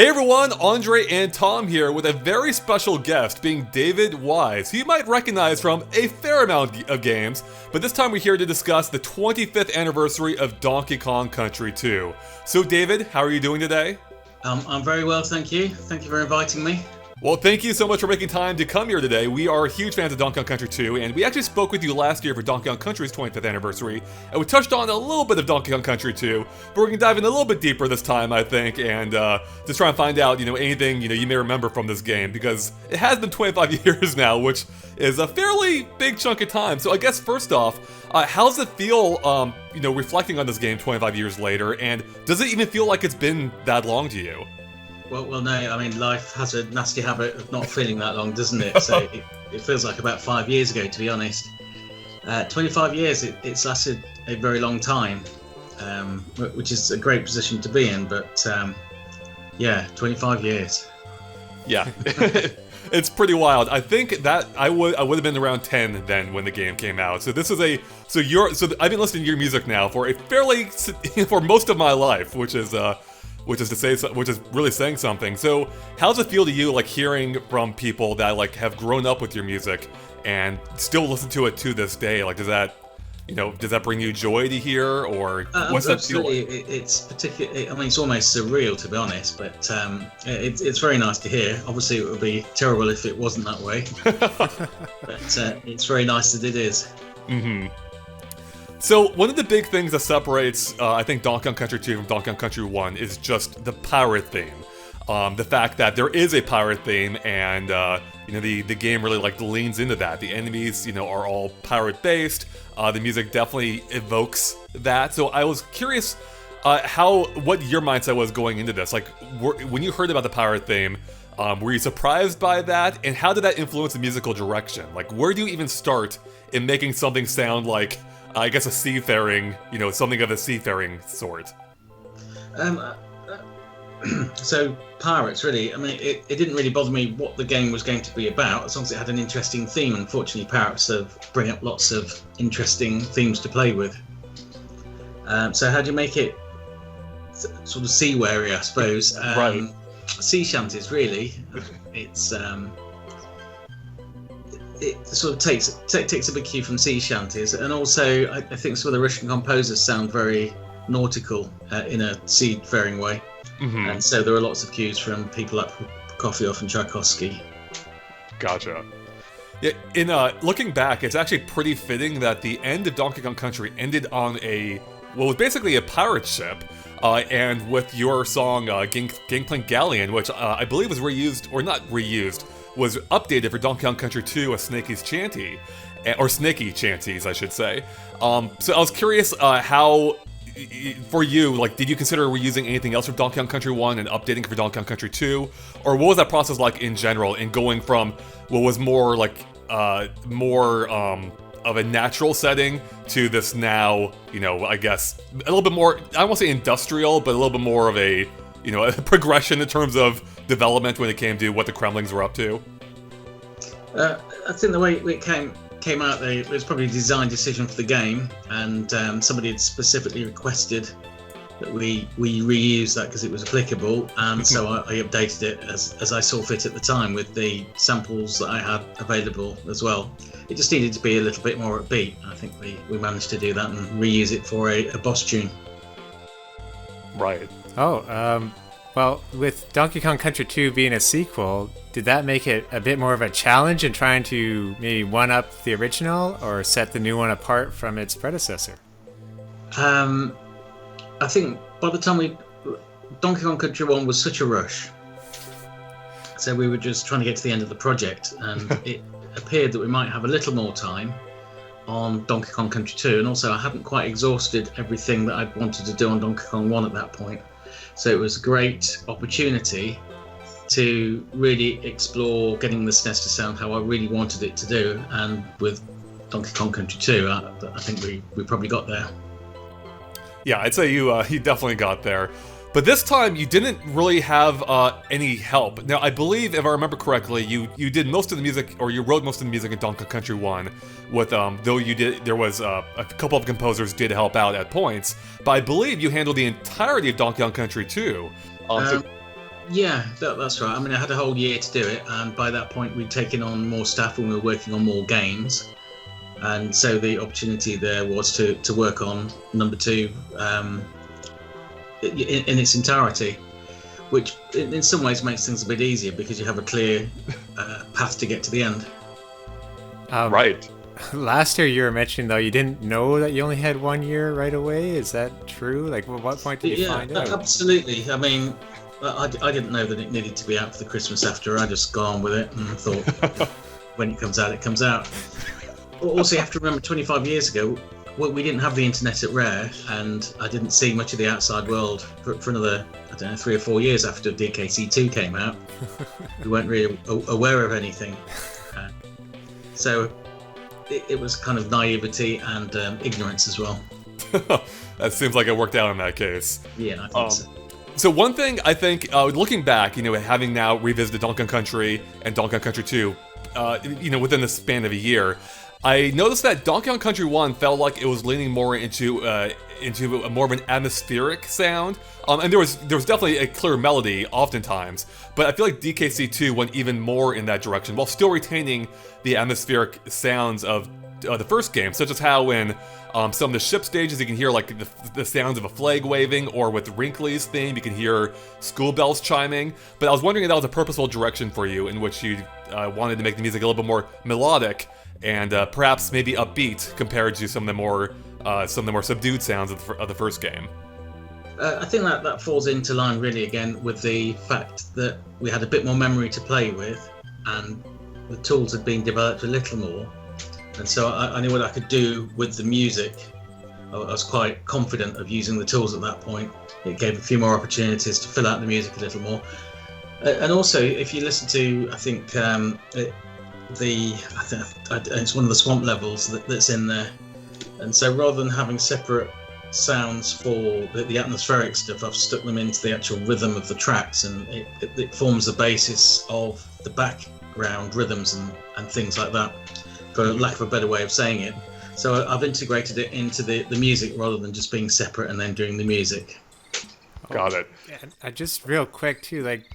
Hey everyone, Andre and Tom here with a very special guest being David Wise, who you might recognize from a fair amount of games, but this time we're here to discuss the 25th anniversary of Donkey Kong Country 2. So David, how are you doing today? I'm very well, thank you. Thank you for inviting me. Well, thank you so much for making time to come here today. We are huge fans of Donkey Kong Country 2, and we actually spoke with you last year for Donkey Kong Country's 25th anniversary, and we touched on a little bit of Donkey Kong Country 2, but we're going to dive in a little bit deeper this time, I think, and just try and find out, anything, you may remember from this game, because it has been 25 years now, which is a fairly big chunk of time. So I guess first off, how's it feel, reflecting on this game 25 years later, and does it even feel like it's been that long to you? Well, no, I mean, life has a nasty habit of not feeling that long, doesn't it? So it feels like about 5 years ago, to be honest. 25 years, it's lasted a very long time, which is a great position to be in, but yeah, 25 years. Yeah, it's pretty wild. I think that I would have been around 10 then when the game came out. So this is I've been listening to your music now for for most of my life, which is really saying something. So how does it feel to you, like, hearing from people that have grown up with your music and still listen to it to this day? Like, does that bring you joy to hear, or what's that feel like? It's particularly, I mean, it's almost surreal, to be honest, but it's very nice to hear. Obviously it would be terrible if it wasn't that way, but it's very nice that it is. Mm-hmm. So one of the big things that separates, I think, Donkey Kong Country 2 from Donkey Kong Country 1 is just the pirate theme. The fact that there is a pirate theme, and the game really leans into that. The enemies, are all pirate-based. The music definitely evokes that. So I was curious what your mindset was going into this. Like, when you heard about the pirate theme, were you surprised by that? And how did that influence the musical direction? Like, where do you even start in making something sound like, I guess, a seafaring, something of a seafaring sort? So pirates, really, I mean, it didn't really bother me what the game was going to be about, as long as it had an interesting theme. Unfortunately, pirates bring up lots of interesting themes to play with. So how do you make it sort of sea-weary, I suppose? Right. Sea shanties, really. It sort of takes a big cue from sea shanties, and also I think some of the Russian composers sound very nautical in a seafaring way. Mm-hmm. And so there are lots of cues from people like Prokofiev and Tchaikovsky. Gotcha. Yeah, in looking back, it's actually pretty fitting that the end of Donkey Kong Country ended on was basically a pirate ship, and with your song Gangplank Galleon, which I believe was reused, or not reused, was updated for Donkey Kong Country 2 as Snaky's Chanty, or Snaky Chanties, I should say. So I was curious how, for you, did you consider reusing anything else from Donkey Kong Country 1 and updating for Donkey Kong Country 2? Or what was that process like in general, in going from what was more of a natural setting to this now, I guess, a little bit more, I won't say industrial, but a little bit more of a progression in terms of development when it came to what the Kremlings were up to? I think the way it came out, it was probably a design decision for the game, and somebody had specifically requested that we reuse that because it was applicable, and so I updated it as I saw fit at the time with the samples that I had available as well. It just needed to be a little bit more upbeat. I think we managed to do that and reuse it for a boss tune. Right. Oh, well, with Donkey Kong Country 2 being a sequel, did that make it a bit more of a challenge in trying to maybe one-up the original, or set the new one apart from its predecessor? I think by the time Donkey Kong Country 1 was such a rush, so we were just trying to get to the end of the project, and it appeared that we might have a little more time on Donkey Kong Country 2, and also I hadn't quite exhausted everything that I'd wanted to do on Donkey Kong 1 at that point. So it was a great opportunity to really explore getting the SNES to sound how I really wanted it to do, and with Donkey Kong Country 2, I think we probably got there. Yeah, I'd say you definitely got there. But this time, you didn't really have any help. Now, I believe, if I remember correctly, you did most of the music, or you wrote most of the music in Donkey Kong Country 1, with, though there was a couple of composers did help out at points, but I believe you handled the entirety of Donkey Kong Country 2. Yeah, that's right. I mean, I had a whole year to do it, and by that point, we'd taken on more staff and we were working on more games. And so the opportunity there was to work on number 2 in its entirety, which in some ways makes things a bit easier because you have a clear path to get to the end. Right. Last year you were mentioning, though, you didn't know that you only had 1 year right away. Is that true? Like, at what point did you find out? Absolutely. I mean, I didn't know that it needed to be out for the Christmas after. I just got on with it and thought, when it comes out, it comes out. Also, you have to remember, 25 years ago, we didn't have the internet at Rare, and I didn't see much of the outside world for another, 3 or 4 years after DKC2 came out. We weren't really aware of anything. So it was kind of naivety and ignorance as well. That seems like it worked out in that case. Yeah, I think so. So one thing I think, looking back, having now revisited Donkey Kong Country and Donkey Kong Country 2, within the span of a year, I noticed that Donkey Kong Country 1 felt like it was leaning more into more of an atmospheric sound. And there was definitely a clear melody oftentimes, but I feel like DKC2 went even more in that direction while still retaining the atmospheric sounds of the first game, such as how in some of the ship stages you can hear like the sounds of a flag waving, or with Wrinkly's theme you can hear school bells chiming. But I was wondering if that was a purposeful direction for you, in which you wanted to make the music a little bit more melodic and perhaps maybe upbeat compared to some of the more subdued sounds of the first game. I think that falls into line really again with the fact that we had a bit more memory to play with, and the tools had been developed a little more. And so I knew what I could do with the music. I was quite confident of using the tools at that point. It gave a few more opportunities to fill out the music a little more. And also, if you listen to, I think, it's one of the swamp levels that's in there. And so rather than having separate sounds for the atmospheric stuff, I've stuck them into the actual rhythm of the tracks, and it forms the basis of the background rhythms and things like that, for lack of a better way of saying it. So I've integrated it into the music rather than just being separate and then doing the music. Got it. And just real quick too, like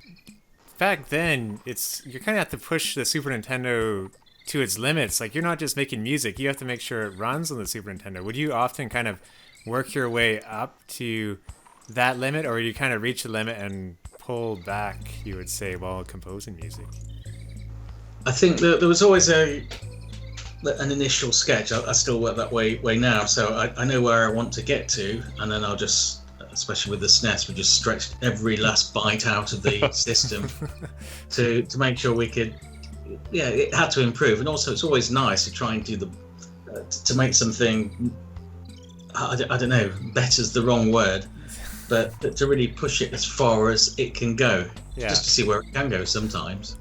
back then, you kind of have to push the Super Nintendo to its limits. Like, you're not just making music; you have to make sure it runs on the Super Nintendo. Would you often kind of work your way up to that limit, or would you kind of reach the limit and pull back, you would say, while composing music? I think that there was always an initial sketch. I still work that way now, so I know where I want to get to, and then I'll just, especially with the SNES, we just stretched every last bite out of the system to make sure we could. Yeah, it had to improve, and also it's always nice to try and do to make something. I don't know, better's the wrong word, but to really push it as far as it can go, just to see where it can go sometimes.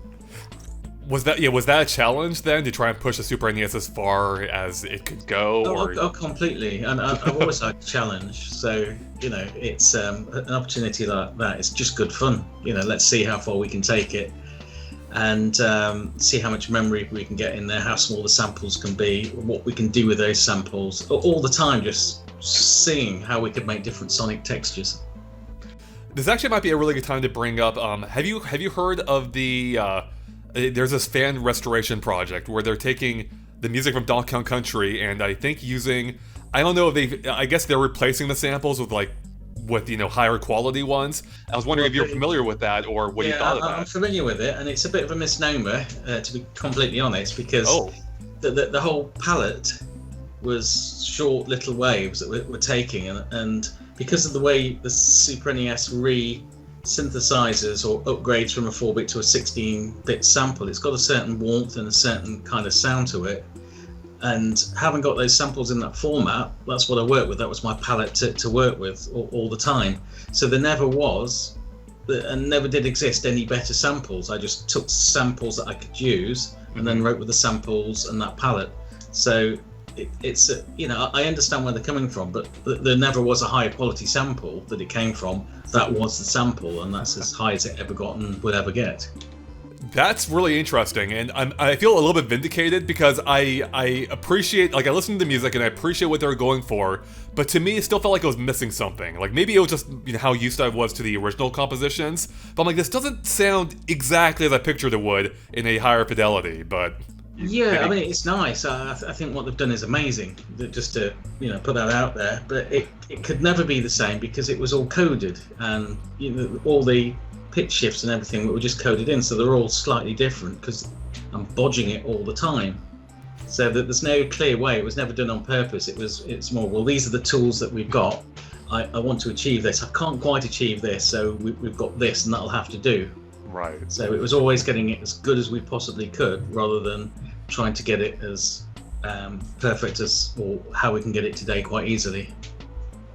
Was that a challenge then, to try and push the Super NES as far as it could go? Oh, completely. And I've always liked a challenge, so it's an opportunity like that. It's just good fun. Let's see how far we can take it, and see how much memory we can get in there, how small the samples can be, what we can do with those samples. All the time, just seeing how we could make different sonic textures. This actually might be a really good time to bring up. Have you heard of the? There's this fan restoration project where they're taking the music from Donkey Kong Country and I think I don't know if I guess they're replacing the samples with higher quality ones. I was wondering if you're familiar with that, or what you thought of that. I'm familiar with it, and it's a bit of a misnomer, to be completely honest, because the whole palette was short little waves that we're taking, and because of the way the Super NES synthesizers or upgrades from a 4-bit to a 16-bit sample, it's got a certain warmth and a certain kind of sound to it. And having got those samples in that format, that's what I worked with. That was my palette to work with all the time. So there never was, and never did exist, any better samples. I just took samples that I could use and then wrote with the samples and that palette. So it's I understand where they're coming from, but there never was a higher quality sample that it came from. That was the sample, and that's as high as it ever got and would ever get. That's really interesting, and I feel a little bit vindicated because I appreciate, like, I listen to the music and I appreciate what they were going for, but to me it still felt like it was missing something. Like, maybe it was just, you know, how used I was to the original compositions, but I'm like, this doesn't sound exactly as I pictured it would in a higher fidelity, but... Yeah, I mean, it's nice. I think what they've done is amazing, just to, you know, put that out there, but it could never be the same because it was all coded, and, you know, all the pitch shifts and everything were just coded in, so they're all slightly different because I'm bodging it all the time. So that there's no clear way. It was never done on purpose. It's more, well, these are the tools that we've got. I want to achieve this. I can't quite achieve this, so we've got this, and that'll have to do. Right. So it was always getting it as good as we possibly could, rather than trying to get it as perfect as, or how we can get it today quite easily.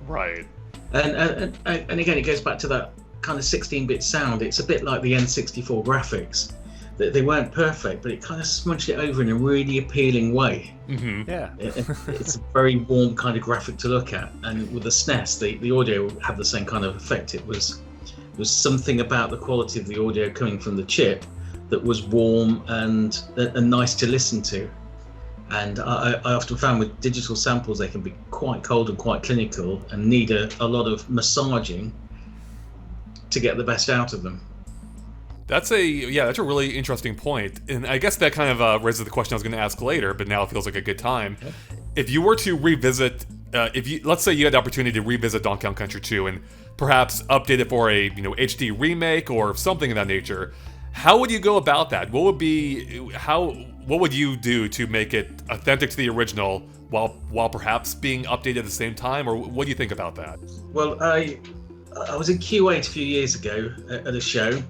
Right. And again, it goes back to that kind of 16-bit sound. It's a bit like the N64 graphics. They weren't perfect, but it kind of smudged it over in a really appealing way. Mm-hmm. Yeah. It's a very warm kind of graphic to look at. And with the SNES, the audio had the same kind of effect. It was something about the quality of the audio coming from the chip that was warm and nice to listen to. And I often found with digital samples, they can be quite cold and quite clinical and need a lot of massaging to get the best out of them. That's a really interesting point, and I guess that kind of raises the question I was going to ask later, but now it feels like a good time. Yeah. If you were to revisit, let's say you had the opportunity to revisit Donkey Kong Country 2 and perhaps update it for a HD remake or something of that nature, how would you go about that? What would you do to make it authentic to the original while perhaps being updated at the same time, or what do you think about that? Well, I was in Kuwait a few years ago at a show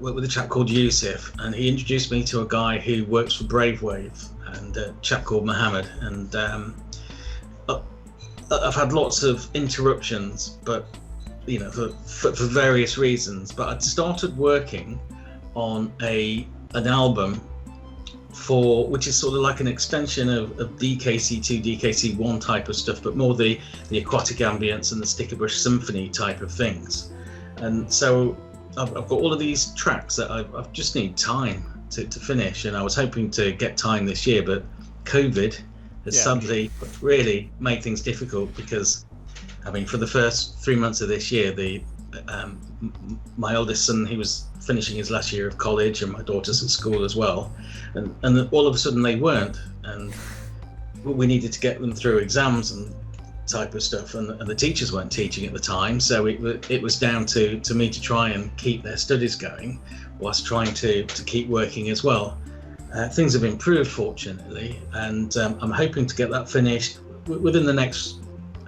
with a chap called Yusuf, and he introduced me to a guy who works for Brave Wave, and a chap called Mohammed. And I've had lots of interruptions, but for various reasons. But I'd started working on an album which is sort of like an extension of DKC2, DKC1 type of stuff, but more the aquatic ambience and the Stickerbush Symphony type of things. And so I've got all of these tracks that I just need time to finish, and I was hoping to get time this year, but COVID has suddenly really made things difficult, because I mean, for the first 3 months of this year, my eldest son, he was finishing his last year of college, and my daughter's at school as well, and all of a sudden they weren't, and we needed to get them through exams and type of stuff, and the teachers weren't teaching at the time, so it was down to me to try and keep their studies going whilst trying to keep working as well. Things have improved, fortunately, and I'm hoping to get that finished within the next,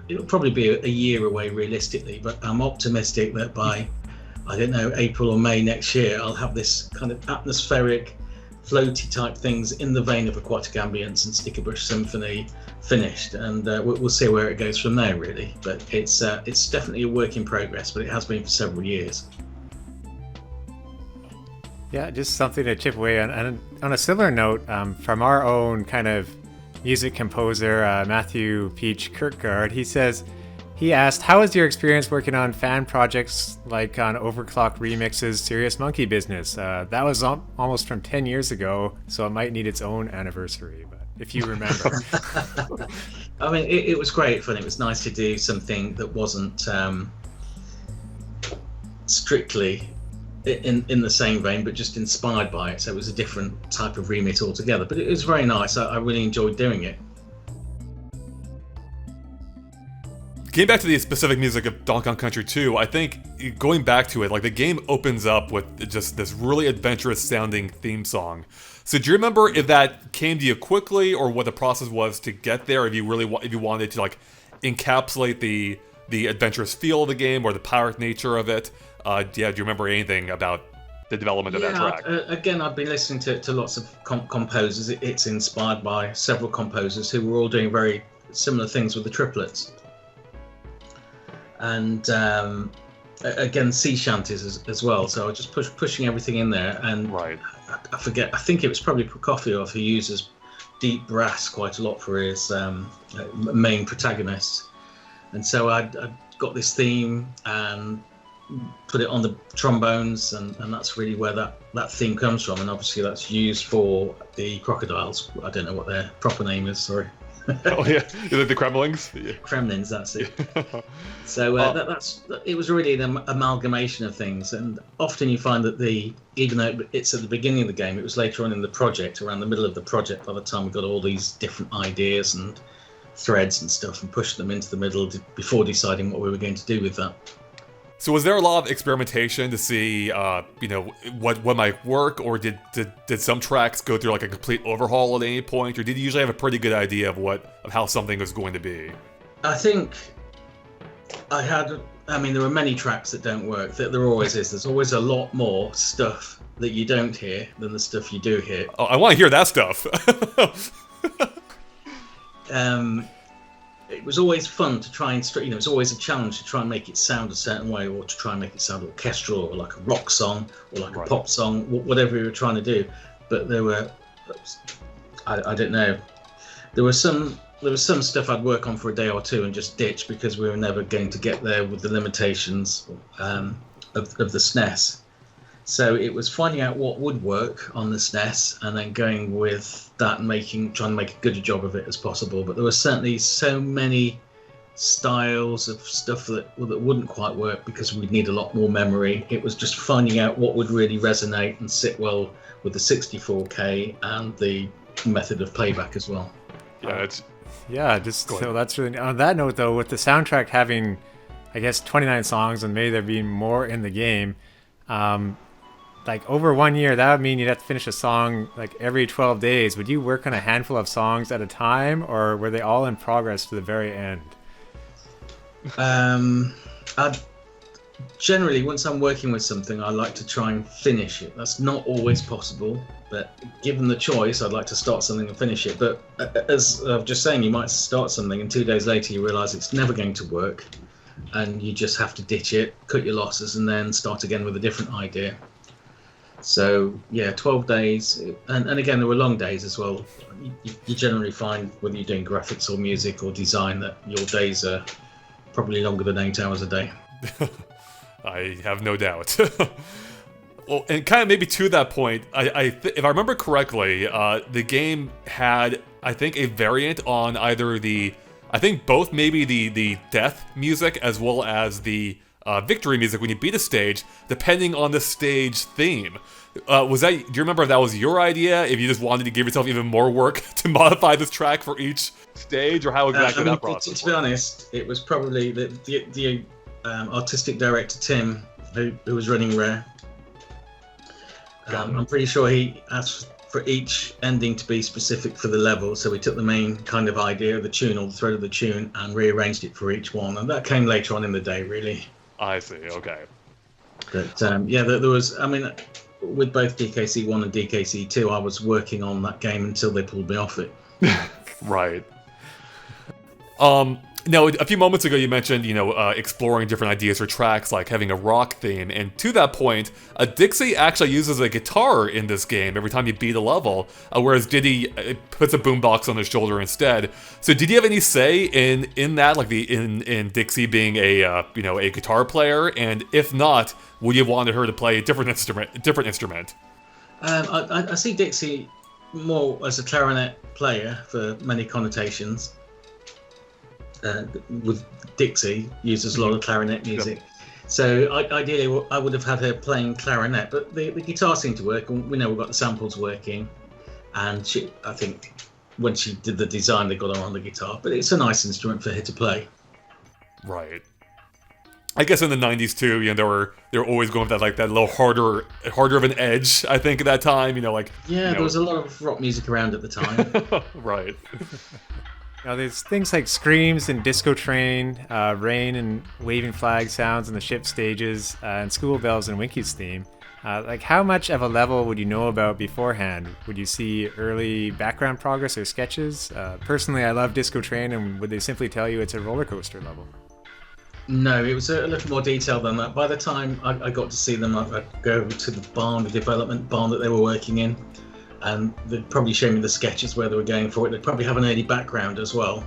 it'll probably be a year away realistically, but I'm optimistic that by, I don't know, April or May next year, I'll have this kind of atmospheric, floaty type things in the vein of Aquatic Ambience and Stickerbush Symphony finished, and we'll see where it goes from there, really. But it's definitely a work in progress, but it has been for several years. Yeah, just something to chip away on. And on a similar note, from our own kind of music composer, Matthew Peach Kirkgard, he asked, how is your experience working on fan projects like on Overclock Remix's Serious Monkey Business? That was almost from 10 years ago, so it might need its own anniversary, but if you remember. I mean, it was great fun. It was nice to do something that wasn't strictly in the same vein, but just inspired by it. So it was a different type of remix altogether, but it was very nice. I really enjoyed doing it. Getting back to the specific music of Donkey Kong Country 2, I think going back to it, like, the game opens up with just this really adventurous sounding theme song. So do you remember if that came to you quickly, or what the process was to get there? If you wanted to like encapsulate the adventurous feel of the game or the pirate nature of it? Do you remember anything about the development of that track? Again, I've been listening to lots of composers. It's inspired by several composers who were all doing very similar things with the triplets. And again, sea shanties as well. So I was just pushing everything in there. And right. I forget, I think it was probably Prokofiev who uses deep brass quite a lot for his main protagonist. And so I got this theme, and put it on the trombones, and that's really where that theme comes from. And obviously that's used for the crocodiles. I don't know what their proper name is, sorry. Oh yeah, is it the Kremlings? Yeah. Kremlins, that's it. So it was really an amalgamation of things, and often you find that even though it's at the beginning of the game, it was later on in the project, around the middle of the project, by the time we got all these different ideas and threads and stuff, and pushed them into the middle before deciding what we were going to do with that. So was there a lot of experimentation to see, what might work, or did some tracks go through like a complete overhaul at any point, or did you usually have a pretty good idea of how something was going to be? I think there were many tracks that don't work. There always is. There's always a lot more stuff that you don't hear than the stuff you do hear. Oh, I want to hear that stuff. It was always fun to try and, it's always a challenge to try and make it sound a certain way, or to try and make it sound orchestral, or like a rock song, or like a pop song, whatever we were trying to do. But there were, I don't know, there was some stuff I'd work on for a day or two and just ditch because we were never going to get there with the limitations of the SNES. So it was finding out what would work on the SNES and then going with that and trying to make a good job of it as possible. But there were certainly so many styles of stuff that wouldn't quite work because we'd need a lot more memory. It was just finding out what would really resonate and sit well with the 64K and the method of playback as well. So that's really, on that note though, with the soundtrack having, I guess, 29 songs and maybe there being more in the game, like over 1 year, that would mean you'd have to finish a song like every 12 days. Would you work on a handful of songs at a time, or were they all in progress to the very end? Generally, once I'm working with something, I like to try and finish it. That's not always possible, but given the choice, I'd like to start something and finish it. But as I was just saying, you might start something and 2 days later you realise it's never going to work, and you just have to ditch it, cut your losses, and then start again with a different idea. So yeah, 12 days, and again there were long days as well. You generally find, whether you're doing graphics or music or design, that your days are probably longer than 8 hours a day. I have no doubt. Well, and kind of maybe to that point, if I remember correctly, the game had, I think, a variant on either both maybe the death music as well as the victory music when you beat a stage, depending on the stage theme. Do you remember if that was your idea? If you just wanted to give yourself even more work to modify this track for each stage, or how exactly that process? To be honest, it was probably the artistic director Tim who was running Rare. I'm pretty sure he asked for each ending to be specific for the level, so we took the main kind of idea of the tune, or the thread of the tune, and rearranged it for each one, and that came later on in the day, really. I see, okay. But there was, with both DKC1 and DKC2, I was working on that game until they pulled me off it. Right. Now, a few moments ago you mentioned, exploring different ideas for tracks, like having a rock theme, and to that point, Dixie actually uses a guitar in this game every time you beat a level, whereas Diddy puts a boombox on his shoulder instead. So did you have any say in that, like in Dixie being a guitar player, and if not, would you have wanted her to play a different instrument? I see Dixie more as a clarinet player for many connotations. With Dixie uses a lot of clarinet music, so ideally I would have had her playing clarinet, but the guitar seemed to work, and we know we've got the samples working, and I think when she did the design they got her on the guitar, but it's a nice instrument for her to play. Right. I guess in the 90s too, they were always going with that little harder of an edge, I think, at that time, there was a lot of rock music around at the time. Right. Now there's things like screams and disco train, rain and waving flag sounds in the ship stages, and school bells and Winky's theme. How much of a level would you know about beforehand? Would you see early background progress or sketches? Personally, I love disco train, and would they simply tell you it's a roller coaster level? No, it was a little more detailed than that. By the time I got to see them, I'd go to the development barn that they were working in, and they'd probably show me the sketches where they were going for it. They'd probably have an early background as well.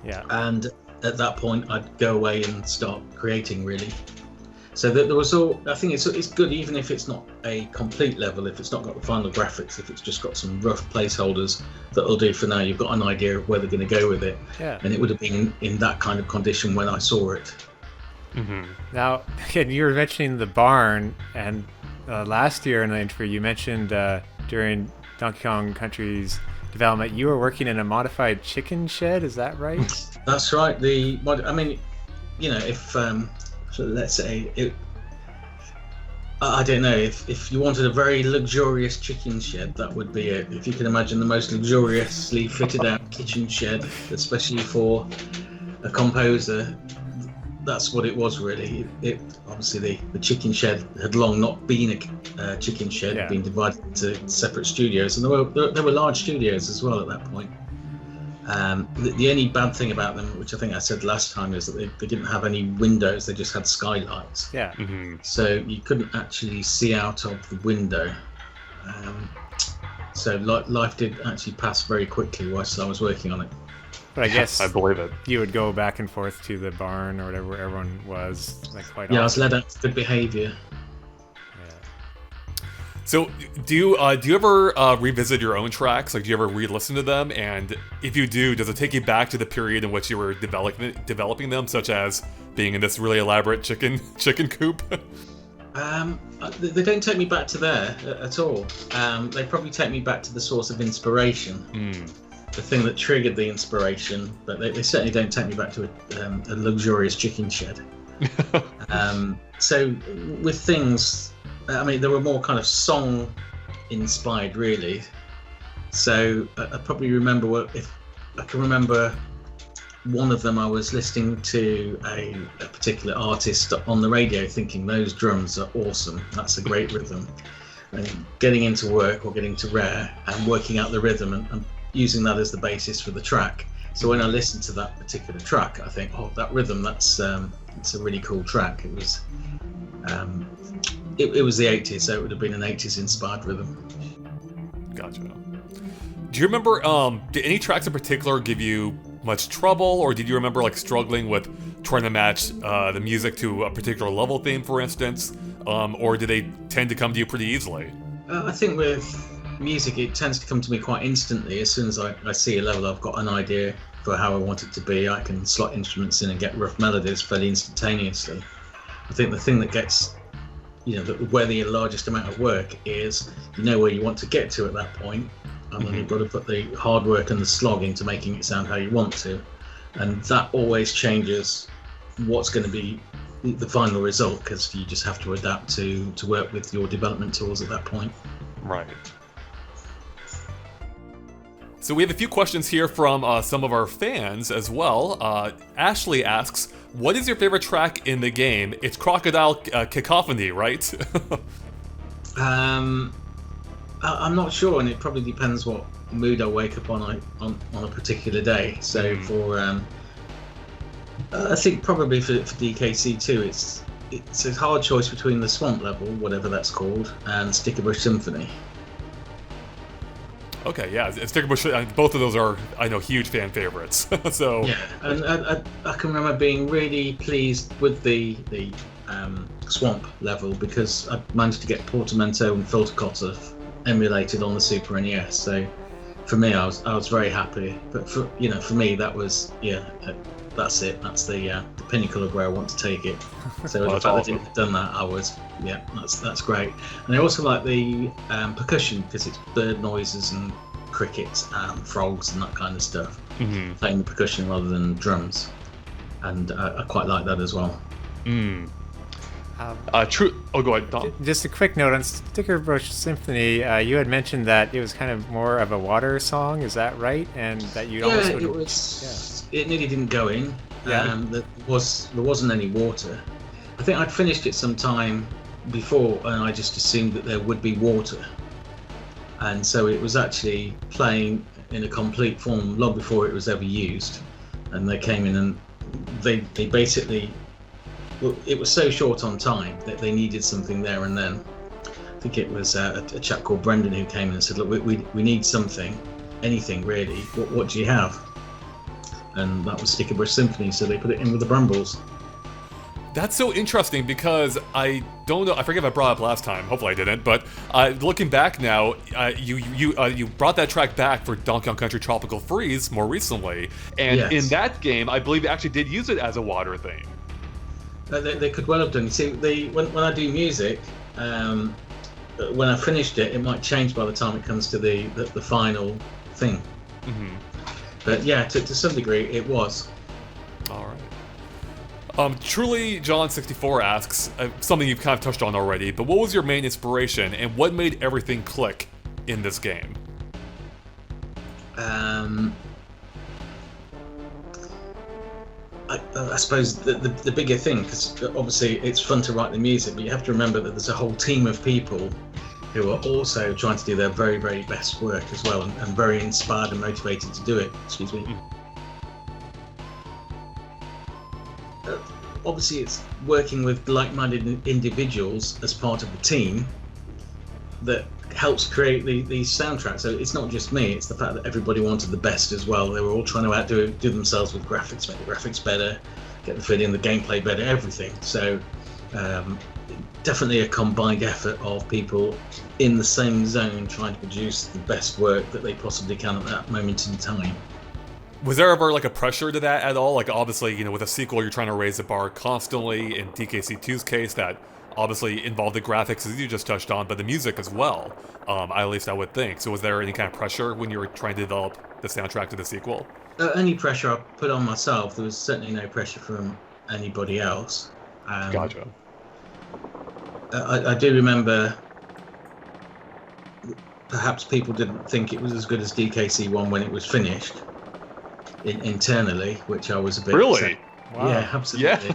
Yeah. And at that point, I'd go away and start creating, really. So that there was all. I think it's good even if it's not a complete level, if it's not got the final graphics, if it's just got some rough placeholders that'll do for now. You've got an idea of where they're going to go with it. Yeah. And it would have been in that kind of condition when I saw it. Mm-hmm. Now, again, you were mentioning the barn, and last year in the interview, you mentioned during Donkey Kong Country's development, you were working in a modified chicken shed. Is that right? That's right. I mean, you know, if so let's say it, I don't know, if you wanted a very luxurious chicken shed, that would be it. If you can imagine the most luxuriously fitted out kitchen shed, especially for a composer, that's what it was really. It obviously the chicken shed had long not been a chicken shed, Yeah. been divided into separate studios, and there were large studios as well at that point. The only bad thing about them, which I think I said last time, is that they didn't have any windows, they just had skylights. Yeah. Mm-hmm. So you couldn't actually see out of the window. So life did actually pass very quickly whilst I was working on it. But I guess I believe it. you would go back and forth to the barn or whatever where everyone was, like, quite Yeah, I was often. led out to good behaviour. Yeah. So, do you ever revisit your own tracks? Like, do you ever re-listen to them? And if you do, does it take you back to the period in which you were developing them, such as being in this really elaborate chicken coop? They don't take me back to there at all. They probably take me back to the source of inspiration, the thing that triggered the inspiration. But they certainly don't take me back to a luxurious chicken shed. So with things, I mean, there were more kind of song inspired, really. So I probably remember if I can remember. One of them, I was listening to a particular artist on the radio thinking those drums are awesome, that's a great rhythm, and getting into work or getting to Rare and working out the rhythm and using that as the basis for the track. So when I listened to that particular track, I think, oh, that rhythm, it's a really cool track. It was it was the 80s, so it would have been an 80s inspired rhythm. Gotcha. Do you remember, did any tracks in particular give you much trouble, or did you remember like struggling with trying to match the music to a particular level theme, for instance, or do they tend to come to you pretty easily? I think with music, it tends to come to me quite instantly. As soon as I see a level, I've got an idea for how I want it to be. I can slot instruments in and get rough melodies fairly instantaneously. I think the thing that gets, where the largest amount of work is, you know where you want to get to at that point, and then you've got to put the hard work and the slog into making it sound how you want to. And that always changes what's going to be the final result, because you just have to adapt to work with your development tools at that point. Right. So we have a few questions here from some of our fans as well. Ashley asks, what is your favorite track in the game? It's Crocodile Cacophony, right? I'm not sure, and it probably depends what mood I wake up on a particular day. So I think probably for DKC2, it's a hard choice between the Swamp level, whatever that's called, and Stickerbush Symphony. Okay, yeah, Stickerbush, both of those are, I know, huge fan favorites. So Yeah, and I can remember being really pleased with the Swamp level, because I managed to get Portamento and Filter Cotter emulated on the Super NES. So for me, I was very happy. But for me, that was that's it. That's the pinnacle of where I want to take it. So the fact that I didn't have done that, I was that's great. And I also like the percussion, because it's bird noises and crickets and frogs and that kind of stuff. Playing the percussion rather than drums, and I quite like that as well. True. Oh, go ahead, Tom. Just a quick note on Stickerbush Symphony. You had mentioned that it was kind of more of a water song. Is that right? And that you almost would... it was. It nearly didn't go in. Yeah. There wasn't any water. I think I'd finished it some time before, and I just assumed that there would be water. And so it was actually playing in a complete form long before it was ever used. And they came in and they basically. Well, it was so short on time that they needed something there and then. I think it was a chap called Brendan who came in and said, look, we need something, anything really, what do you have? And that was Stickerbush Symphony, so they put it in with the Brambles. That's so interesting because I don't know. I forget if I brought it up last time. Hopefully I didn't. But looking back now, you brought that track back for Donkey Kong Country Tropical Freeze more recently, and Yes. in that game, I believe it actually did use it as a water theme. They could well have done. You see, when I do music, when I finished it, it might change by the time it comes to the final thing. Mm-hmm. But yeah, to some degree, it was. All right. Truly John 64 asks something you've kind of touched on already, but what was your main inspiration and what made everything click in this game? I suppose the bigger thing, because obviously it's fun to write the music, but you have to remember that there's a whole team of people who are also trying to do their very, very best work as well, and very inspired and motivated to do it. Excuse me. Obviously, it's working with like-minded individuals as part of the team that helps create these soundtracks. So it's not just me; it's the fact that everybody wanted the best as well. They were all trying to outdo themselves with graphics, make the graphics better, get the feeling, the gameplay better, everything. So definitely a combined effort of people in the same zone trying to produce the best work that they possibly can at that moment in time. Was there ever like a pressure to that at all? Like obviously, you know, with a sequel, you're trying to raise the bar constantly. In DKC2's case, that obviously involved the graphics as you just touched on, but the music as well. At least I would think. So was there any kind of pressure when you were trying to develop the soundtrack to the sequel? Any pressure I put on myself. There was certainly no pressure from anybody else. Gotcha. I do remember perhaps people didn't think it was as good as DKC1 when it was finished internally, which I was a bit Really? upset. Wow. Yeah, absolutely. Yeah.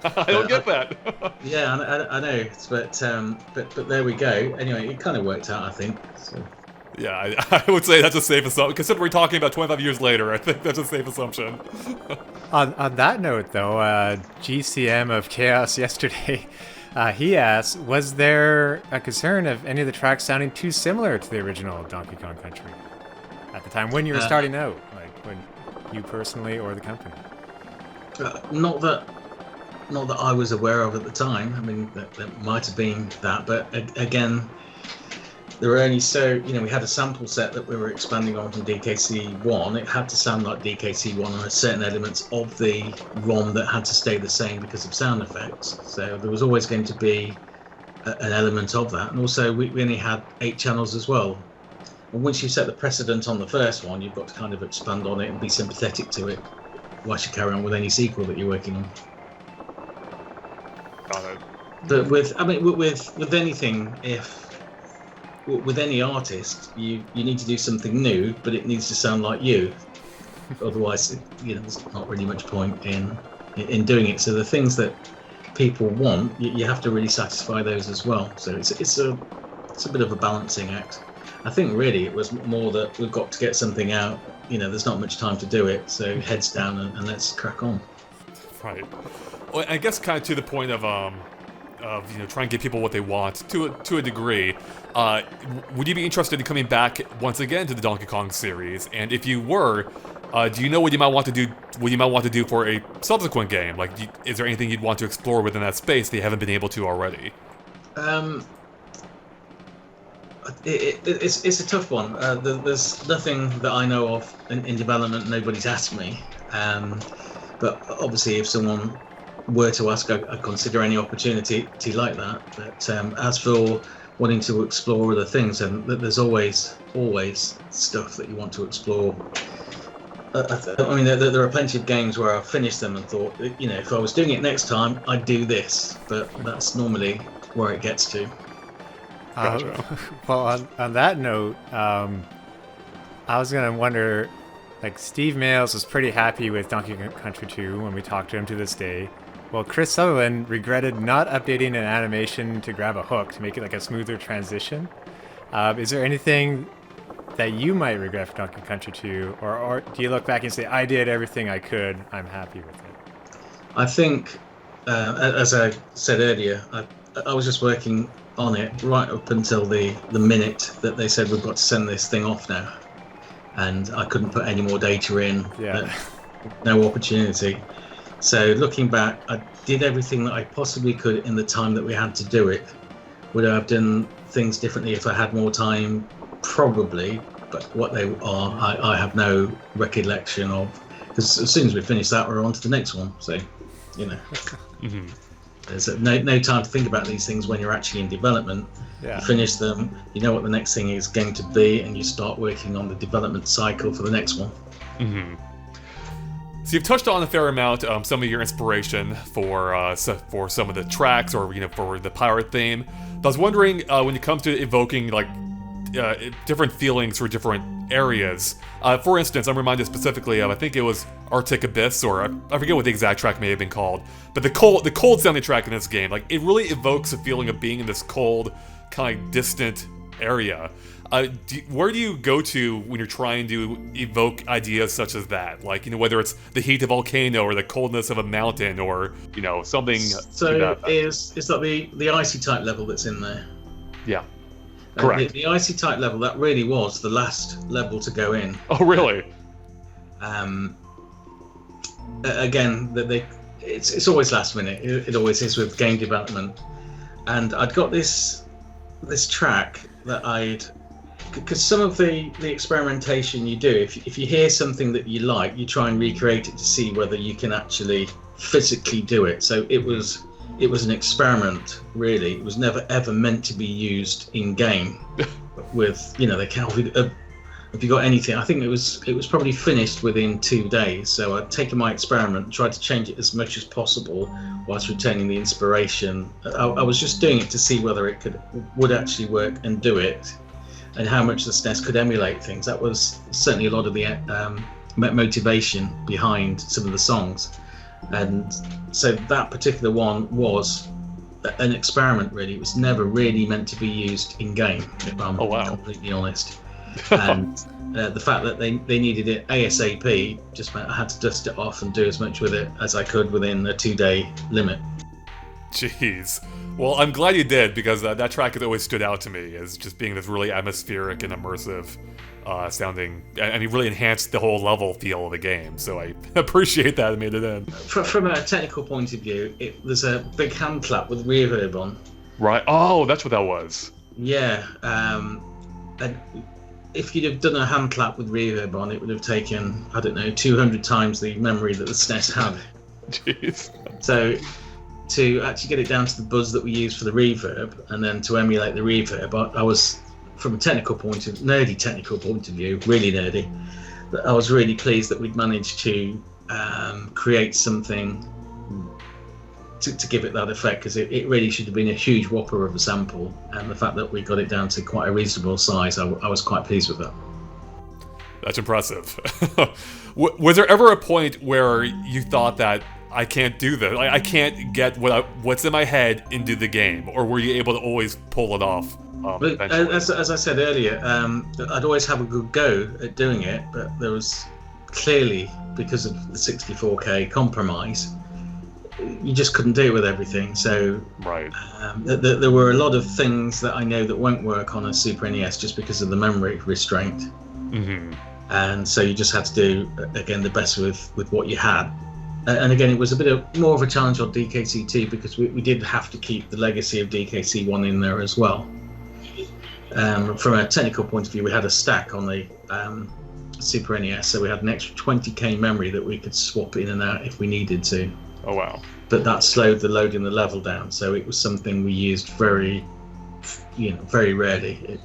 I don't get that. Yeah, I know, but there we go. Anyway, it kind of worked out, I think. So. Yeah, I would say that's a safe assumption. Considering we're talking about 25 years later, I think that's a safe assumption. On that note, though, GCM of Chaos yesterday, he asked, was there a concern of any of the tracks sounding too similar to the original Donkey Kong Country at the time when you were starting out, like when you personally or the company? Not that I was aware of at the time. I mean, that might have been that, but again, there were only we had a sample set that we were expanding on from DKC1. It had to sound like DKC1 on certain elements of the ROM that had to stay the same because of sound effects. So there was always going to be an element of that. And also, we only had 8 channels as well. And once you set the precedent on the first one, you've got to kind of expand on it and be sympathetic to it whilst you carry on with any sequel that you're working on. Got it. But with anything, with any artist, you need to do something new, but it needs to sound like you. Otherwise, there's not really much point in doing it. So the things that people want, you have to really satisfy those as well. So it's a bit of a balancing act. I think really it was more that we've got to get something out. There's not much time to do it, so heads down and let's crack on. Right. Well, I guess kind of to the point of trying to give people what they want to a degree. Would you be interested in coming back once again to the Donkey Kong series? And if you were, do you know what you might want to do? What you might want to do for a subsequent game? Like, is there anything you'd want to explore within that space that you haven't been able to already? It's a tough one. There's nothing that I know of in development. Nobody's asked me. But obviously, if someone were to ask, I'd consider any opportunity like that. But as for wanting to explore other things, and there's always stuff that you want to explore. I mean, there are plenty of games where I've finished them and thought, if I was doing it next time, I'd do this. But that's normally where it gets to. Gotcha. Well, on that note, I was going to wonder, like, Steve Mails was pretty happy with Donkey Kong Country 2 when we talked to him to this day. Well, Chris Sutherland regretted not updating an animation to grab a hook to make it like a smoother transition. Is there anything that you might regret for Donkey Kong Country 2, or do you look back and say, I did everything I could, I'm happy with it? I think, as I said earlier, I was just working on it right up until the minute that they said we've got to send this thing off now, and I couldn't put any more data in. Yeah. No opportunity. So looking back, I did everything that I possibly could in the time that we had to do it. Would I have done things differently if I had more time? Probably, but what they are, I have no recollection of. Because as soon as we finish that, we're on to the next one. So, Mm-hmm. There's no time to think about these things when you're actually in development. Yeah. You finish them, you know what the next thing is going to be, and you start working on the development cycle for the next one. Mm-hmm. So you've touched on a fair amount some of your inspiration for some of the tracks, or for the pirate theme. But I was wondering when it comes to evoking different feelings for different areas. For instance, I'm reminded specifically of, I think it was Arctic Abyss, or I forget what the exact track may have been called, but the cold sounding track in this game, like, it really evokes a feeling of being in this cold, kind of distant area. Where do you go to when you're trying to evoke ideas such as that? Like, whether it's the heat of a volcano or the coldness of a mountain, or something. So is that the icy type level that's in there? Yeah. Correct. The icy type level, that really was the last level to go in. Oh, really? Again, it's always last minute. It always is with game development. And I'd got this track that because some of the experimentation you do, if you hear something that you like, you try and recreate it to see whether you can actually physically do it. So it was an experiment, really. It was never ever meant to be used in game. With they can't. Have you got anything? I think it was probably finished within 2 days. So I'd taken my experiment, tried to change it as much as possible, whilst retaining the inspiration. I was just doing it to see whether it would actually work and do it, and how much the SNES could emulate things. That was certainly a lot of the motivation behind some of the songs. And so that particular one was an experiment, really. It was never really meant to be used in game, if I'm completely honest. And the fact that they needed it ASAP just meant I had to dust it off and do as much with it as I could within a 2-day limit. Jeez. Well, I'm glad you did, because that track has always stood out to me as just being this really atmospheric and immersive sounding, and it really enhanced the whole level feel of the game. So I appreciate that it made it in. From a technical point of view, there's a big hand clap with reverb on. Right. Oh, that's what that was. Yeah. And if you'd have done a hand clap with reverb on, it would have taken, 200 times the memory that the SNES had. Jeez. So to actually get it down to the buzz that we use for the reverb, and then to emulate the reverb, I was, from a nerdy technical point of view, really nerdy, but I was really pleased that we'd managed to create something to give it that effect, because it really should have been a huge whopper of a sample, and the fact that we got it down to quite a reasonable size, I was quite pleased with that. That's impressive. Was there ever a point where you thought that I can't do this, I can't get what's in my head into the game, or were you able to always pull it off? As I said earlier, I'd always have a good go at doing it, but there was clearly, because of the 64K compromise, you just couldn't do it with everything. So right. There were a lot of things that I know that won't work on a Super NES just because of the memory restraint. Mm-hmm. And so you just had to do, again, the best with what you had. And again, it was a bit more of a challenge on DKC2, because we did have to keep the legacy of DKC1 in there as well. From a technical point of view, we had a stack on the Super NES, so we had an extra 20K memory that we could swap in and out if we needed to. Oh, wow. But that slowed the load in the level down, so it was something we used very rarely.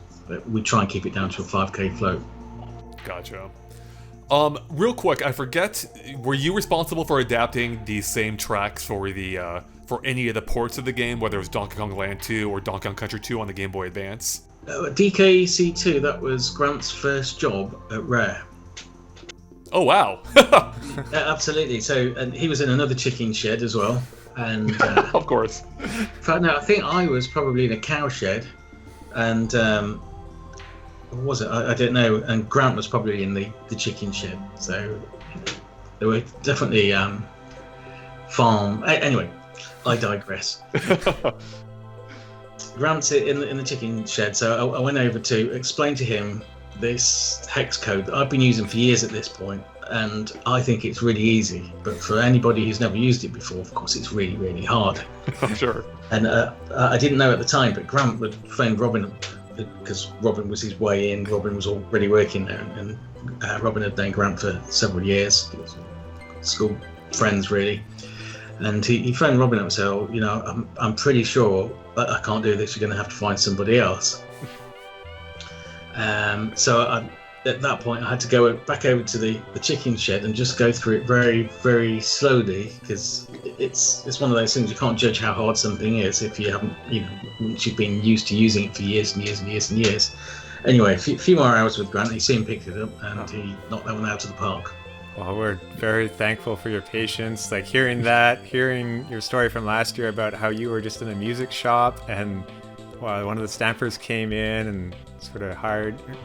We try and keep it down to a 5K float. Gotcha. Real quick, I forget, were you responsible for adapting these same tracks for any of the ports of the game, whether it was Donkey Kong Land 2 or Donkey Kong Country 2 on the Game Boy Advance? DKC2, that was Grant's first job at Rare. Oh, wow. Absolutely. So, and he was in another chicken shed as well. And of course. In fact, no, I think I was probably in a cow shed, and what was it? I don't know. And Grant was probably in the chicken shed. So there were definitely farm. Anyway, I digress. Grant's in the chicken shed, so I went over to explain to him this hex code that I've been using for years at this point, and I think it's really easy. But for anybody who's never used it before, of course, it's really, really hard. I'm sure. And I didn't know at the time, but Grant would phone Robin, because Robin was his way in. Robin was already working there, and Robin had known Grant for several years, school friends really. And he phoned Robin up and said, "Oh, you know, I'm pretty sure that I can't do this. You're going to have to find somebody else." So at that point, I had to go back over to the chicken shed and just go through it very, very slowly, because it's one of those things you can't judge how hard something is if you haven't, you know, once you've been used to using it for years and years and years and years. Anyway, a few more hours with Grant, he soon picked it up and he knocked that one out of the park. Well, we're very thankful for your patience. Like hearing your story from last year about how you were just in a music shop and one of the stampers came in and sort of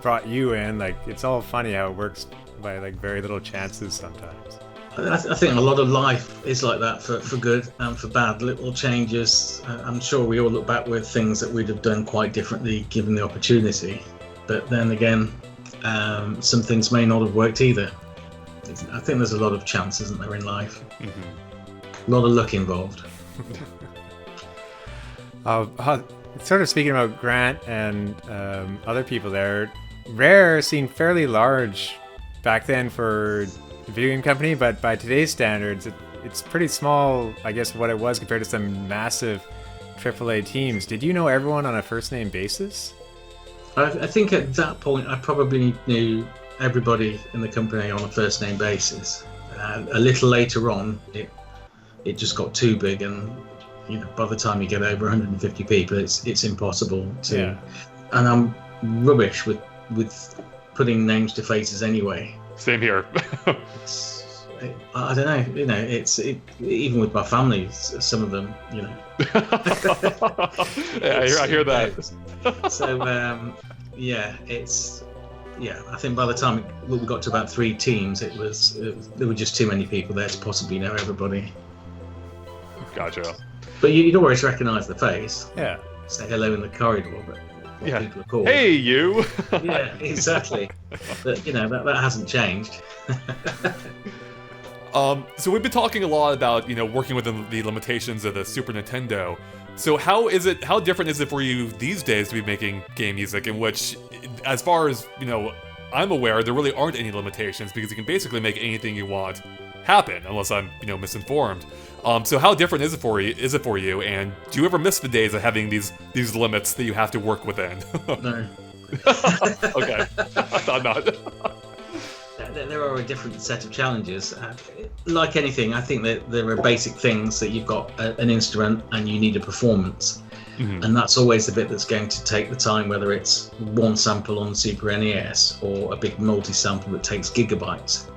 brought you in. Like, it's all funny how it works by like very little chances sometimes. I think a lot of life is like that, for good and for bad. Little changes. I'm sure we all look back with things that we'd have done quite differently given the opportunity. But then again, some things may not have worked either. I think there's a lot of chance, isn't there, in life? Mm-hmm. A lot of luck involved. Sort of speaking about Grant and other people there, Rare seemed fairly large back then for a video game company, but by today's standards, it's pretty small, I guess, what it was compared to some massive AAA teams. Did you know everyone on a first-name basis? I think at that point, I probably knew everybody in the company on a first-name basis. A little later on, it just got too big, and you know, by the time you get over 150 people, it's impossible to. Yeah. And I'm rubbish with putting names to faces anyway. Same here. I don't know. You know, even with my family, some of them, you know. Yeah, I hear that. So I think by the time we got to about 3 teams, there were just too many people there to possibly know everybody. Gotcha. But you'd always recognise the face. Yeah. Say hello in the corridor, but yeah. People are called. Hey, you! Yeah, exactly. But, you know, that hasn't changed. So we've been talking a lot about, you know, working within the limitations of the Super Nintendo. So how different is it for you these days to be making game music, in which, as far as, you know, I'm aware, there really aren't any limitations, because you can basically make anything you want happen, unless I'm, you know, misinformed. So how different is it for you, and do you ever miss the days of having these limits that you have to work within? No. Okay, I thought not. There are a different set of challenges. Like anything, I think that there are basic things that you've got an instrument and you need a performance. Mm-hmm. And that's always the bit that's going to take the time, whether it's one sample on the Super NES or a big multi-sample that takes gigabytes.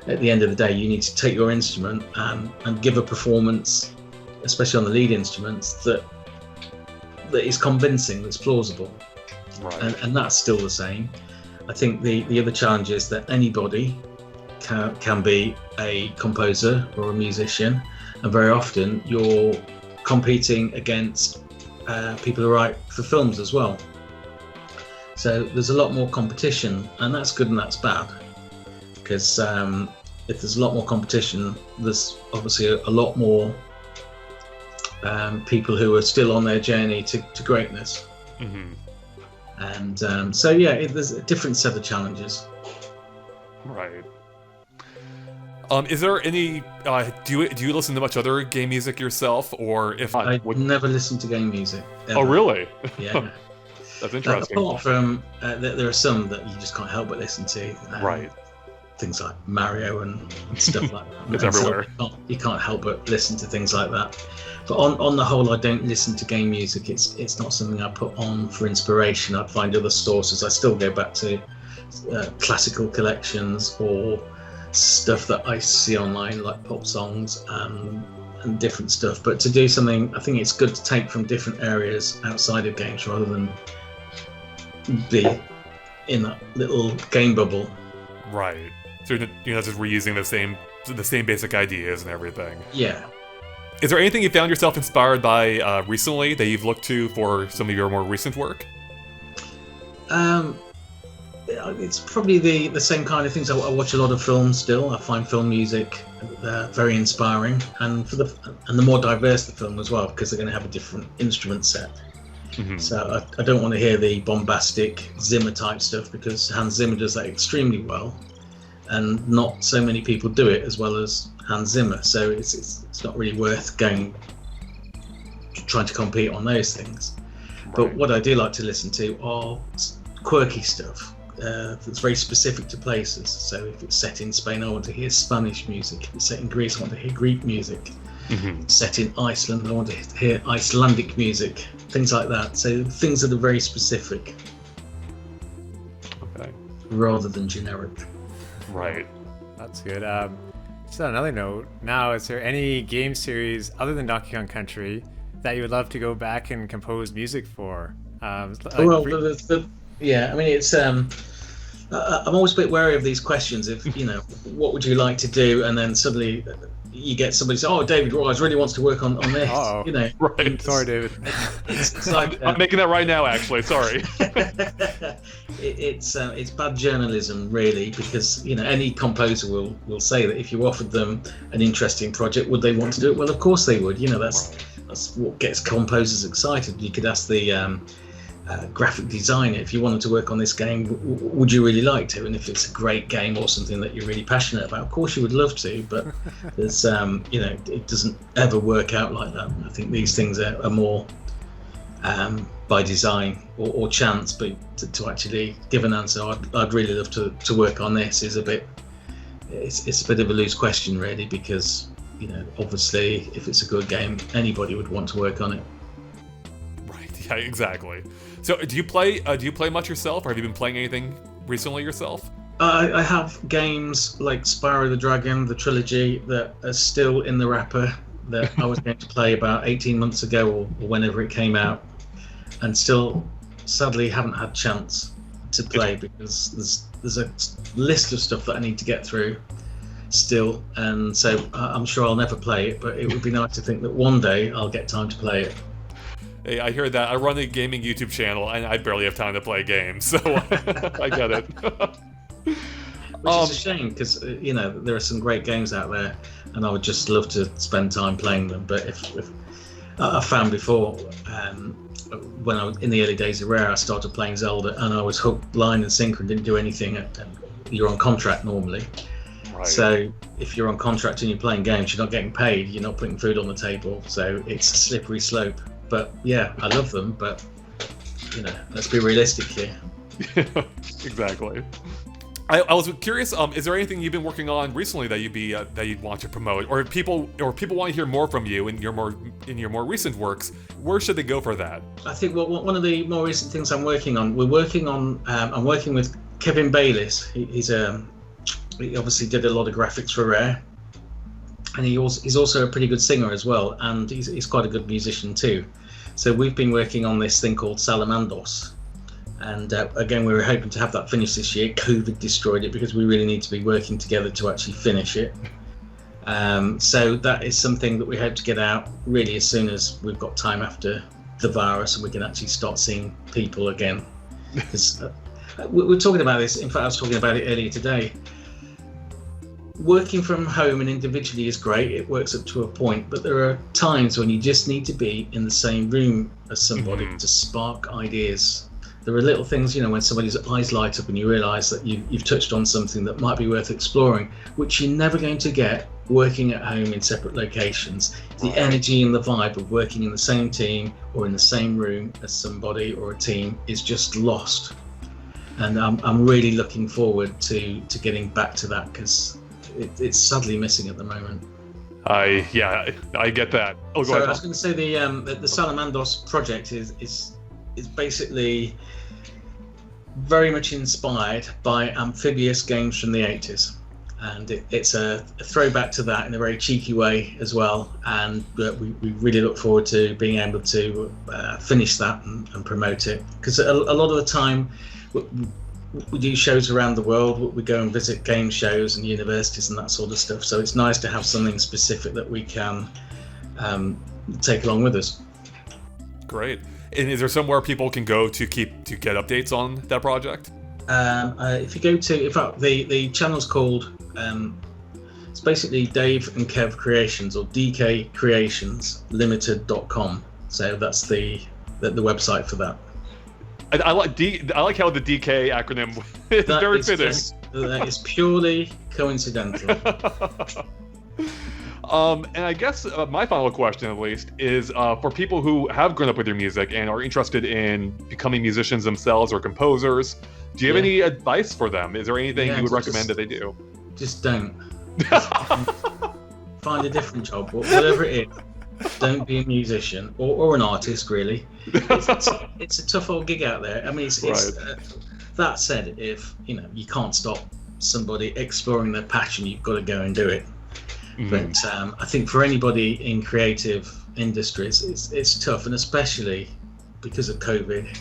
At the end of the day, you need to take your instrument and give a performance, especially on the lead instruments, that is convincing, that's plausible. Right. And that's still the same. I think the other challenge is that anybody can be a composer or a musician, and very often you're competing against people who write for films as well. So there's a lot more competition, and that's good and that's bad, because if there's a lot more competition, there's obviously a lot more people who are still on their journey to greatness. Mm-hmm. And there's a different set of challenges. Right. Is there any? Do you listen to much other game music yourself, or if I would never listen to game music? Ever. Oh, really? Yeah. That's interesting. Apart from there are some that you just can't help but listen to. Right. Things like Mario and stuff like that. It's everywhere. So you can't help but listen to things like that. But on the whole, I don't listen to game music. It's not something I put on for inspiration. I find other sources. I still go back to classical collections or stuff that I see online, like pop songs and different stuff. But to do something, I think it's good to take from different areas outside of games rather than be in that little game bubble. Right. So you're not just reusing the same basic ideas and everything. Yeah. Is there anything you found yourself inspired by recently that you've looked to for some of your more recent work? I it's probably the same kind of things. I watch a lot of films still. I find film music very inspiring, and the more diverse the film as well, because they're going to have a different instrument set. Mm-hmm. So I don't want to hear the bombastic Zimmer type stuff, because Hans Zimmer does that extremely well, and not so many people do it as well as Hans Zimmer. So it's not really worth trying to compete on those things. Right. But what I do like to listen to are quirky stuff that's very specific to places. So if it's set in Spain, I want to hear Spanish music. If it's set in Greece, I want to hear Greek music. Mm-hmm. Set in Iceland, I want to hear Icelandic music, things like that. So things that are very specific, okay, rather than generic. Right. That's good. Just on another note, now, is there any game series other than Donkey Kong Country that you would love to go back and compose music for? Yeah, I mean, it's I'm always a bit wary of these questions. If what would you like to do, and then suddenly you get somebody say, "Oh, David Wise really wants to work on this." Right. Sorry, David. It's like, I'm making that right now, actually. Sorry. It's bad journalism, really, because any composer will say that if you offered them an interesting project, would they want to do it? Well, of course they would. That's what gets composers excited. You could ask the graphic designer, if you wanted to work on this game, would you really like to? And if it's a great game or something that you're really passionate about, of course you would love to, but there's it doesn't ever work out like that. I think these things are more by design or chance, but to actually give an answer, I'd really love to work on this, is it's a bit of a loose question, really, because obviously if it's a good game, anybody would want to work on it. Right. Yeah, exactly. So, do you play much yourself, or have you been playing anything recently yourself? I have games like Spyro the Dragon, the trilogy, that are still in the wrapper, that I was going to play about 18 months ago or whenever it came out, and still, sadly, haven't had chance to play, because there's a list of stuff that I need to get through still, and so I'm sure I'll never play it, but it would be nice to think that one day I'll get time to play it. Hey, I hear that. I run a gaming YouTube channel, and I barely have time to play games, so I get it. Which is a shame, because there are some great games out there, and I would just love to spend time playing them. But if I found before, when I was in the early days of Rare, I started playing Zelda, and I was hooked, line and sinker, and didn't do anything. And you're on contract normally. Right. So if you're on contract and you're playing games, you're not getting paid, you're not putting food on the table, so it's a slippery slope. But yeah, I love them, but let's be realistic here. Exactly. I was curious. Is there anything you've been working on recently that you'd want to promote, or if people want to hear more from you in your more recent works? Where should they go for that? I think one of the more recent things I'm working on. I'm working with Kevin Bayliss. He obviously did a lot of graphics for Rare, and he's also a pretty good singer as well, and he's quite a good musician too. So we've been working on this thing called Salamandos, and again, we were hoping to have that finished this year. COVID destroyed it, because we really need to be working together to actually finish it. So that is something that we hope to get out really as soon as we've got time after the virus, and we can actually start seeing people again. Because we're talking about this. In fact, I was talking about it earlier today. Working from home and individually is great, it works up to a point, but there are times when you just need to be in the same room as somebody to spark ideas. There are little things, when somebody's eyes light up and you realise that you've touched on something that might be worth exploring, which you're never going to get working at home in separate locations. The energy and the vibe of working in the same team or in the same room as somebody or a team is just lost. And I'm really looking forward to getting back to that, because it's sadly missing at the moment. I get that. Oh, go ahead. I was going to say the Salamandos project is basically very much inspired by amphibious games from the 80s, and it's a throwback to that in a very cheeky way as well. And we really look forward to being able to finish that and promote it, because a lot of the time we do shows around the world. We go and visit game shows and universities and that sort of stuff. So it's nice to have something specific that we can take along with us. Great. And is there somewhere people can go to get updates on that project? If you go to, in fact, the channel's called, it's basically Dave and Kev Creations, or DKCreationsLimited.com. So that's the website for that. I like how the DK acronym is very fitting. That is purely coincidental. And I guess my final question, at least, is for people who have grown up with your music and are interested in becoming musicians themselves or composers, do you have any advice for them? Is there anything you would recommend that they do? Just don't. Find a different job, whatever it is. Don't be a musician or an artist, really. It's a tough old gig out there. I mean, that said, if you can't stop somebody exploring their passion, you've got to go and do it. Mm-hmm. But I think for anybody in creative industries, it's tough, and especially because of COVID.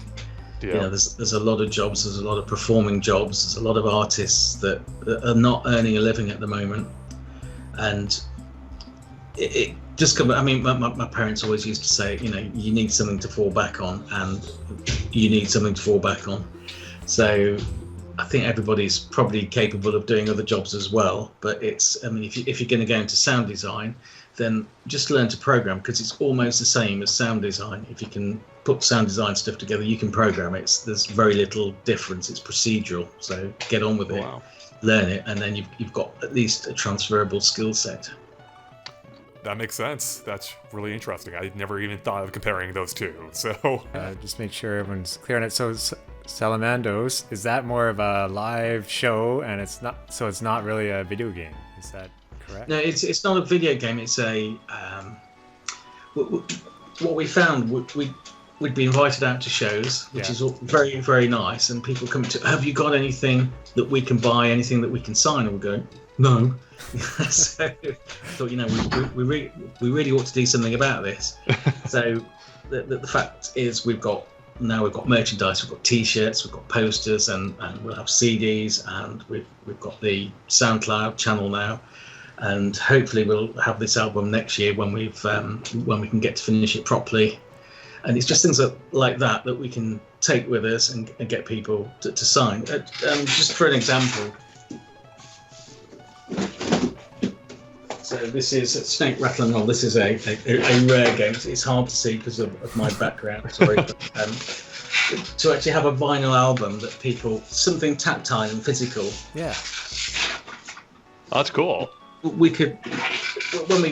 Yeah. There's a lot of jobs. There's a lot of performing jobs. There's a lot of artists that are not earning a living at the moment, and it just comes. I mean, my parents always used to say, you need something to fall back on, and you need something to fall back on. So I think everybody's probably capable of doing other jobs as well. But if you're going to go into sound design, then just learn to program, because it's almost the same as sound design. If you can put sound design stuff together, you can program it. There's very little difference. It's procedural. So get on with it, learn it, and then you've got at least a transferable skill set. That makes sense. That's really interesting. I never even thought of comparing those two. So just make sure everyone's clear on it. So Salamandos, is that more of a live show, and it's not really a video game? Is that correct? No, it's not a video game. It's a what we found. We'd be invited out to shows, which is very, very nice, and people come to, have you got anything that we can buy, anything that we can sign? And we go, no. So I thought, we really ought to do something about this. So the fact is, we've got merchandise, we've got T-shirts, we've got posters, and we'll have CDs, and we've got the SoundCloud channel now, and hopefully we'll have this album next year when we can get to finish it properly. And it's just things like that we can take with us and get people to sign. Just for an example, so this is Snake, Rattle and Roll. This is a rare game. It's hard to see because of my background. Sorry. But, to actually have a vinyl album that something tactile and physical. Yeah. That's cool. We could, when we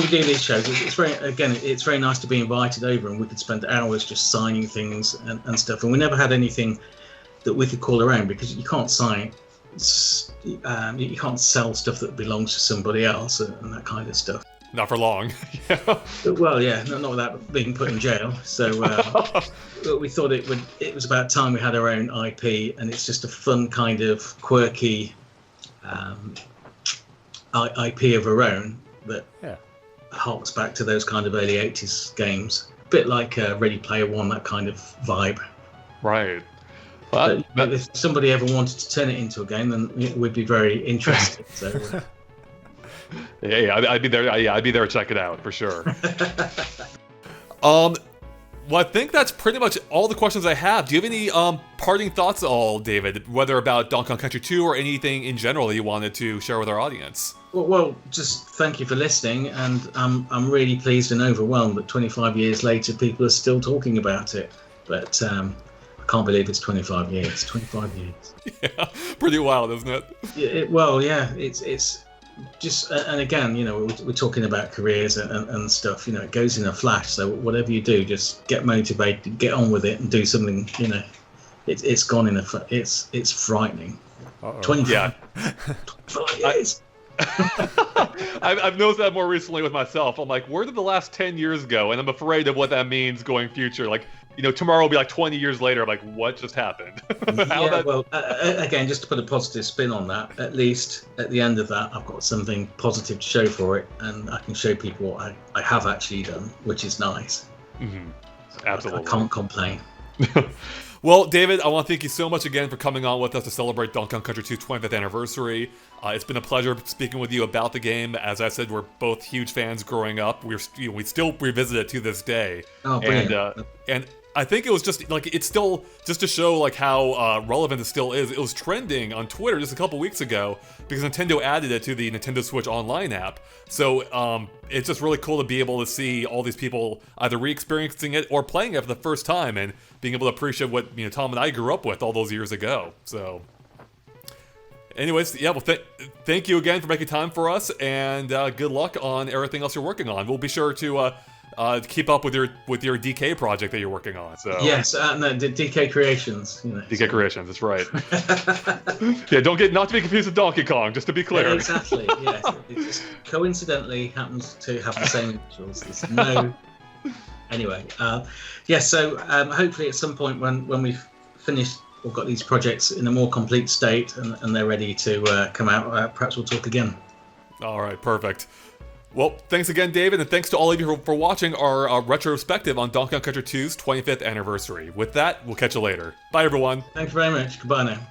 do these shows, it's very nice to be invited over, and we could spend hours just signing things and stuff. And we never had anything that we could call around, because you can't sign, you can't sell stuff that belongs to somebody else and that kind of stuff. Not for long. Well, yeah, not without being put in jail. So we thought it was about time we had our own IP, and it's just a fun kind of quirky IP of our own that harks back to those kind of early 80s games. A bit like Ready Player One, that kind of vibe. Right. But if somebody ever wanted to turn it into a game, then we'd be very interested. So. I'd be there. I'd be there to check it out for sure. Well, I think that's pretty much all the questions I have. Do you have any parting thoughts at all, David, whether about Donkey Kong Country 2 or anything in general that you wanted to share with our audience? Well, just thank you for listening, and I'm really pleased and overwhelmed that 25 years later people are still talking about it. But I can't believe it's 25 years. 25 years. Yeah, pretty wild, isn't it? It's just, and again, we're talking about careers and stuff. It goes in a flash. So whatever you do, just get motivated, get on with it, and do something. It's gone in it's frightening. 25 years. I've noticed that more recently with myself. I'm like, where did the last 10 years go? And I'm afraid of what that means going future. Like, tomorrow will be like 20 years later. I'm like, what just happened? Again, just to put a positive spin on that, at least at the end of that, I've got something positive to show for it, and I can show people what I have actually done, which is nice. Mm-hmm. Absolutely. I can't complain. Well, David, I want to thank you so much again for coming on with us to celebrate Donkey Kong Country 2's 25th anniversary. It's been a pleasure speaking with you about the game. As I said, we're both huge fans growing up. We still revisit it to this day. Oh, brilliant. And I think it was just like it's still just to show like how relevant it still is. It was trending on Twitter just a couple weeks ago because Nintendo added it to the Nintendo Switch Online app. So it's just really cool to be able to see all these people either re-experiencing it or playing it for the first time and being able to appreciate what Tom and I grew up with all those years ago. So, anyways, yeah. Well, thank you again for making time for us, and good luck on everything else you're working on. We'll be sure to keep up with your DK project that you're working on. So yes, no, the DK Creations. DK Creations, that's right. Yeah, not to be confused with Donkey Kong, just to be clear. Yeah, exactly. Yes, it just coincidentally happens to have the same initials. There's no. Anyway, So hopefully at some point when we've finished or got these projects in a more complete state and they're ready to come out, perhaps we'll talk again. All right, perfect. Well, thanks again, David, and thanks to all of you for watching our retrospective on Donkey Kong Country 2's 25th anniversary. With that, we'll catch you later. Bye, everyone. Thank you very much. Goodbye now.